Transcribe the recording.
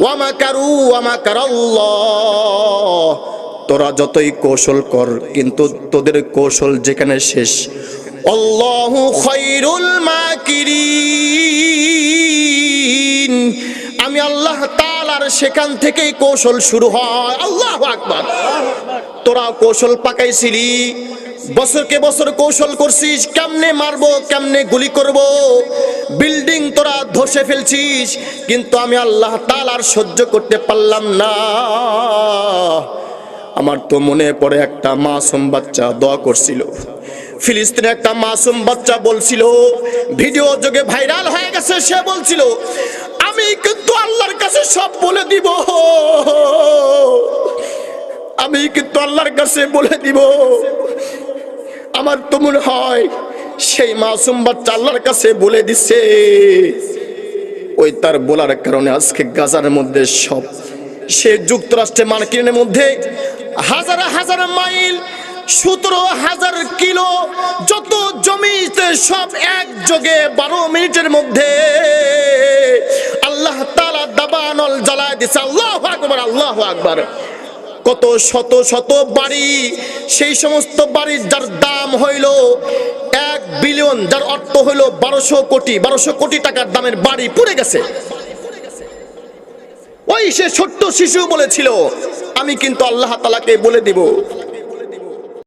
ওয়া মাকারু ওয়া মাকারাল্লাহ। তোরা যতই কৌশল কর, কিন্তু তোদের কৌশল যেখানে শেষ, আল্লাহু খায়রুল মাকিরিন, আমি আল্লাহ তাআলার সেখান থেকেই কৌশল শুরু হয়। আল্লাহু আকবার। তোরা কৌশল পাকাইছিলি, বছরকে বছর কৌশল করছিস, কেমনে মারবো, কেমনে গুলি করব, বিল্ডিং তোরা ধসে ফেলছিস, কিন্তু আমি আল্লাহ তাআলার সহ্য করতে পারলাম না। আমার তো মনে পড়ে একটা মাসুম বাচ্চা দোয়া করছিল, ফিলিস্তিনে একটা মাসুম বাচ্চা বলছিল, ভিডিও যোগে ভাইরাল হয়ে গেছে, সে বলছিল আমি কিন্তু আল্লাহর কাছে সব বলে দিব, আমি কিন্তু আল্লাহর কাছে বলে দিব। আমার তো মনে হয় সেই মাসুম বাচ্চা আল্লাহর কাছে বলে দিছে, ওই তার বলার কারণে আজকে গাজার মধ্যে সব, সে যুক্তরাষ্ট্রের মার্কিনের মধ্যে হাজার হাজার মাইল 17,000 কিলো যত জমিতে সব একযোগে 12 মিনিটের মধ্যে আল্লাহ তাআলা দাবানল জ্বালায় দিছে। আল্লাহু আকবার, আল্লাহু আকবার। কত শত শত বাড়ি, সেই সমস্ত বাড়ির যার দাম হইল 1 বিলিয়ন, যার অর্থ হইল 1200 কোটি টাকার দামের বাড়ি পুড়ে গেছে। ওই সে ছোট্ট শিশু বলেছিল আমি কিন্তু আল্লাহ তাআলাকে বলে দিব।